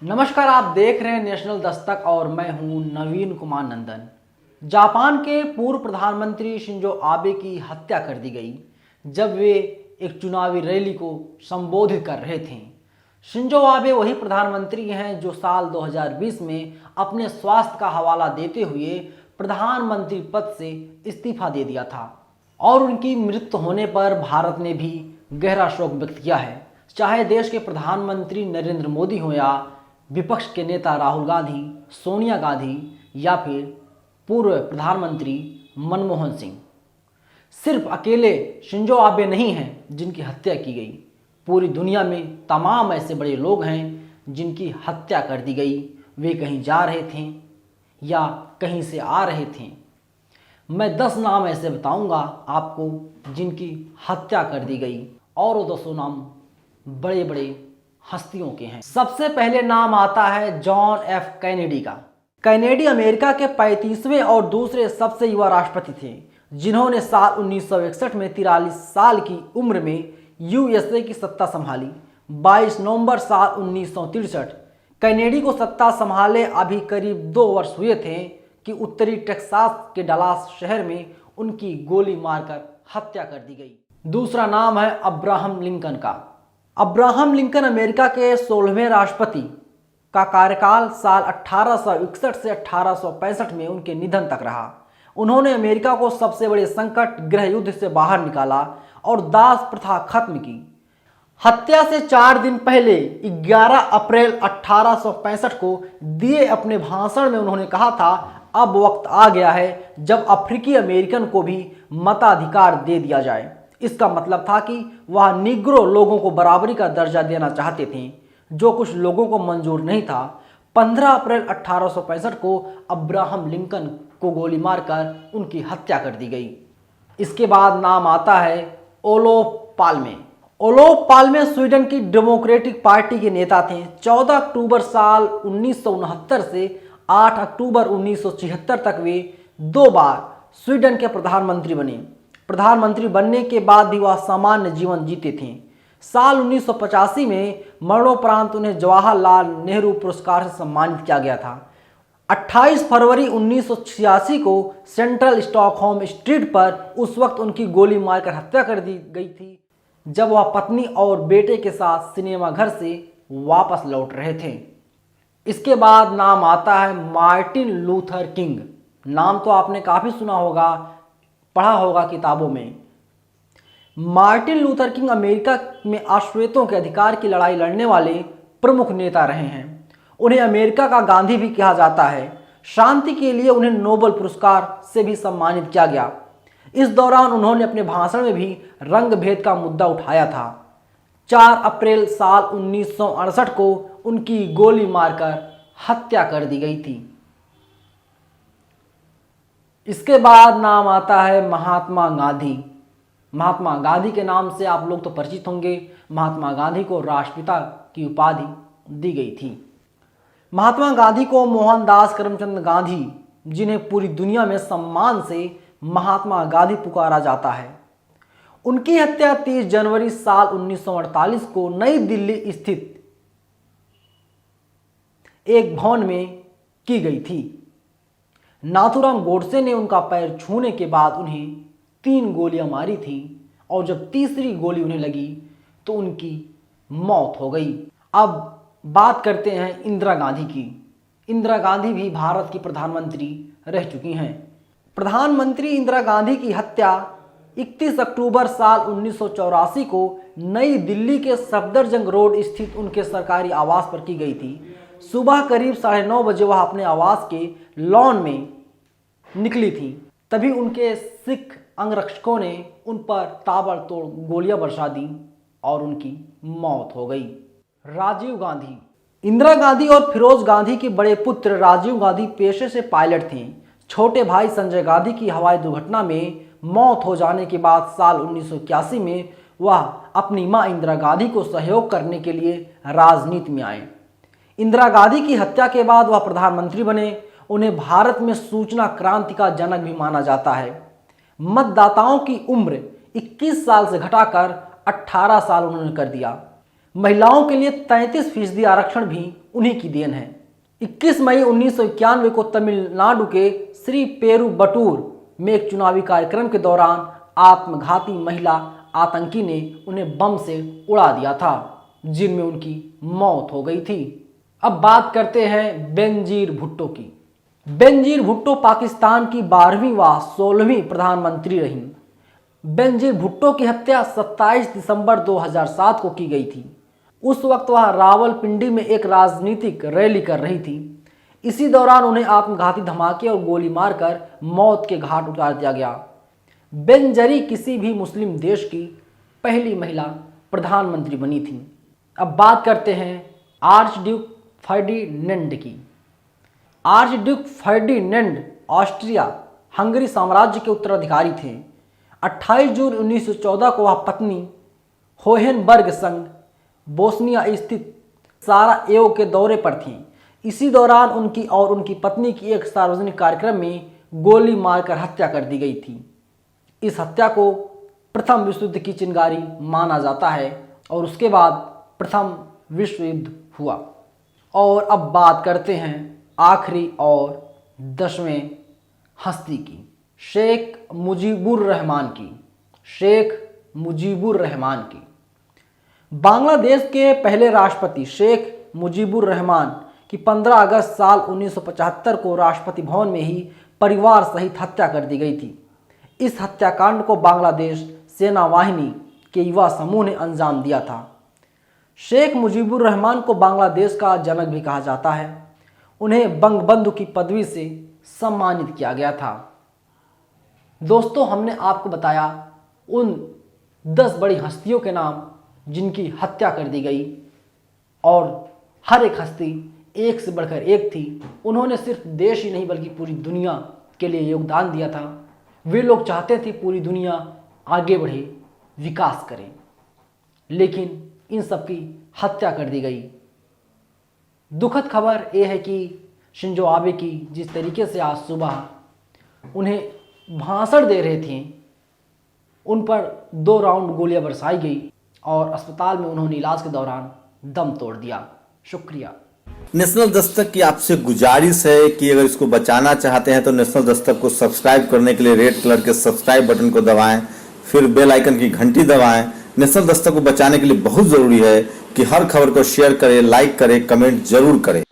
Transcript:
नमस्कार, आप देख रहे हैं नेशनल दस्तक और मैं हूं नवीन कुमार नंदन। जापान के पूर्व प्रधानमंत्री शिंजो आबे की हत्या कर दी गई जब वे एक चुनावी रैली को संबोधित कर रहे थे। शिंजो आबे वही प्रधानमंत्री हैं जो साल 2020 में अपने स्वास्थ्य का हवाला देते हुए प्रधानमंत्री पद से इस्तीफा दे दिया था और उनकी मृत्यु होने पर भारत ने भी गहरा शोक व्यक्त किया है। चाहे देश के प्रधानमंत्री नरेंद्र मोदी हो या विपक्ष के नेता राहुल गांधी, सोनिया गांधी या फिर पूर्व प्रधानमंत्री मनमोहन सिंह, सिर्फ अकेले शिंजो आबे नहीं हैं जिनकी हत्या की गई। पूरी दुनिया में तमाम ऐसे बड़े लोग हैं जिनकी हत्या कर दी गई। वे कहीं जा रहे थे या कहीं से आ रहे थे। मैं 10 नाम ऐसे बताऊंगा आपको जिनकी हत्या कर दी गई और वो 10 नाम बड़े बड़े हस्तियों के हैं। सबसे पहले नाम आता है जॉन एफ कैनेडी का। कैनेडी अमेरिका के 35वें और दूसरे सबसे युवा राष्ट्रपति थे जिन्होंने साल 1961 में 43 साल की उम्र में यूएसए की सत्ता संभाली। 22 नवंबर साल 1963 कैनेडी को सत्ता संभाले अभी करीब 2 वर्ष हुए थे कि उत्तरी टेक्सास के डलास शहर में उनकी गोली मारकर हत्या कर दी गई। दूसरा नाम है अब्राहम लिंकन का। अब्राहम लिंकन अमेरिका के 16वें राष्ट्रपति का कार्यकाल साल 1861 से 1865 में उनके निधन तक रहा। उन्होंने अमेरिका को सबसे बड़े संकट गृह युद्ध से बाहर निकाला और दास प्रथा खत्म की। हत्या से 4 दिन पहले 11 अप्रैल 1865 को दिए अपने भाषण में उन्होंने कहा था, अब वक्त आ गया है जब अफ्रीकी अमेरिकन को भी मताधिकार दे दिया जाए। इसका मतलब था कि वह निग्रो लोगों को बराबरी का दर्जा देना चाहते थे, जो कुछ लोगों को मंजूर नहीं था। 15 अप्रैल 1865 को अब्राहम लिंकन को गोली मारकर उनकी हत्या कर दी गई। इसके बाद नाम आता है Olaf Palme. Olaf Palme Sweden की डेमोक्रेटिक पार्टी के नेता थे। 14 अक्टूबर साल 1969 से 8 अक्टूबर 1976 तक वे 2 बार स्वीडन के प्रधानमंत्री बने। प्रधानमंत्री बनने के बाद भी वह सामान्य जीवन जीते थे। साल 1985 में मरणोपरांत उन्हें जवाहरलाल नेहरू पुरस्कार से सम्मानित किया गया था। 28 फरवरी 1986 को सेंट्रल स्टॉकहोम स्ट्रीट पर उस वक्त उनकी गोली मारकर हत्या कर दी गई थी जब वह पत्नी और बेटे के साथ सिनेमाघर से वापस लौट रहे थे। इसके बाद नाम आता है मार्टिन लूथर किंग। नाम तो आपने काफ़ी सुना होगा, पढ़ा होगा किताबों में। मार्टिन लूथर किंग अमेरिका में अश्वेतों के अधिकार की लड़ाई लड़ने वाले प्रमुख नेता रहे हैं। उन्हें अमेरिका का गांधी भी कहा जाता है। शांति के लिए उन्हें नोबेल पुरस्कार से भी सम्मानित किया गया। इस दौरान उन्होंने अपने भाषण में भी रंग भेद का मुद्दा उठाया था। 4 अप्रैल साल 1968 को उनकी गोली मारकर हत्या कर दी गई थी। इसके बाद नाम आता है महात्मा गांधी। महात्मा गांधी के नाम से आप लोग तो परिचित होंगे। महात्मा गांधी को राष्ट्रपिता की उपाधि दी गई थी। महात्मा गांधी को मोहनदास करमचंद गांधी, जिन्हें पूरी दुनिया में सम्मान से महात्मा गांधी पुकारा जाता है, उनकी हत्या 30 जनवरी साल 1948 को नई दिल्ली स्थित एक भवन में की गई थी। नाथूराम गोडसे ने उनका पैर छूने के बाद उन्हें 3 गोलियां मारी थी और जब तीसरी गोली उन्हें लगी तो उनकी मौत हो गई। अब बात करते हैं इंदिरा गांधी की। इंदिरा गांधी भी भारत की प्रधानमंत्री रह चुकी हैं। प्रधानमंत्री इंदिरा गांधी की हत्या 31 अक्टूबर साल 1984 को नई दिल्ली के सफदरजंग रोड स्थित उनके सरकारी आवास पर की गई थी। सुबह करीब 9:30 बजे वह अपने आवास के लॉन में निकली थी। तभी उनके सिख अंगरक्षकों ने उन पर ताबड़तोड़ गोलियां बरसा दी और उनकी मौत हो गई। राजीव गांधी। इंदिरा गांधी और फिरोज गांधी के बड़े पुत्र राजीव गांधी पेशे से पायलट थे। छोटे भाई संजय गांधी की हवाई दुर्घटना में मौत हो जाने के बाद साल 1981 में वह अपनी मां इंदिरा गांधी को सहयोग करने के लिए राजनीति में आए। इंदिरा गांधी की हत्या के बाद वह प्रधानमंत्री बने। उन्हें भारत में सूचना क्रांति का जनक भी माना जाता है। मतदाताओं की उम्र 21 साल से घटाकर 18 साल उन्होंने कर दिया। महिलाओं के लिए 33% आरक्षण भी उन्हीं की देन है। 21 मई 1991 को तमिलनाडु के श्री पेरुबटूर में एक चुनावी कार्यक्रम के दौरान आत्मघाती महिला आतंकी ने उन्हें बम से उड़ा दिया था, जिनमें उनकी मौत हो गई थी। अब बात करते हैं बेनजीर भुट्टो की। बेनजीर भुट्टो पाकिस्तान की 12वीं व 16वीं प्रधानमंत्री रहीं। बेनजीर भुट्टो की हत्या 27 दिसंबर 2007 को की गई थी। उस वक्त वह रावलपिंडी में एक राजनीतिक रैली कर रही थी। इसी दौरान उन्हें आत्मघाती धमाके और गोली मारकर मौत के घाट उतार दिया गया। बेनजरी किसी भी मुस्लिम देश की पहली महिला प्रधानमंत्री बनी थी। अब बात करते हैं आर्चड्यूक फर्डिनेंड की। आर्चड्यूक फर्डिनेंड ऑस्ट्रिया हंगरी साम्राज्य के उत्तराधिकारी थे। 28 जून 1914 को वह पत्नी होहेनबर्ग संग बोस्निया स्थित साराएवो के दौरे पर थीं। इसी दौरान उनकी और उनकी पत्नी की एक सार्वजनिक कार्यक्रम में गोली मारकर हत्या कर दी गई थी। इस हत्या को प्रथम विश्व युद्ध की चिंगारी माना जाता है और उसके बाद प्रथम विश्व युद्ध हुआ। और अब बात करते हैं आखिरी और 10वें हस्ती की, शेख मुजीबुर रहमान की। शेख मुजीबुर रहमान की बांग्लादेश के पहले राष्ट्रपति शेख मुजीबुर रहमान की 15 अगस्त साल 1975 को राष्ट्रपति भवन में ही परिवार सहित हत्या कर दी गई थी। इस हत्याकांड को बांग्लादेश सेना वाहिनी के युवा समूह ने अंजाम दिया था। शेख मुजीबुर रहमान को बांग्लादेश का जनक भी कहा जाता है। उन्हें बंगबंधु की पदवी से सम्मानित किया गया था। दोस्तों, हमने आपको बताया उन 10 बड़ी हस्तियों के नाम जिनकी हत्या कर दी गई और हर एक हस्ती एक से बढ़कर एक थी। उन्होंने सिर्फ देश ही नहीं बल्कि पूरी दुनिया के लिए योगदान दिया था। वे लोग चाहते थे पूरी दुनिया आगे बढ़े, विकास करे, लेकिन इन सब की हत्या कर दी गई। दुखद खबर यह है कि शिंजो आबे की जिस तरीके से आज सुबह उन्हें भाषण दे रहे थे, उन पर 2 राउंड गोलियां बरसाई गई और अस्पताल में उन्होंने इलाज के दौरान दम तोड़ दिया। शुक्रिया। नेशनल दस्तक की आपसे गुजारिश है कि अगर इसको बचाना चाहते हैं तो नेशनल दस्तक को सब्सक्राइब करने के लिए रेड कलर के सब्सक्राइब बटन को दबाएं, फिर बेल आइकन की घंटी दबाएं। नेशनल दस्तक को बचाने के लिए बहुत जरूरी है कि हर खबर को शेयर करें, लाइक करें, कमेंट जरूर करें।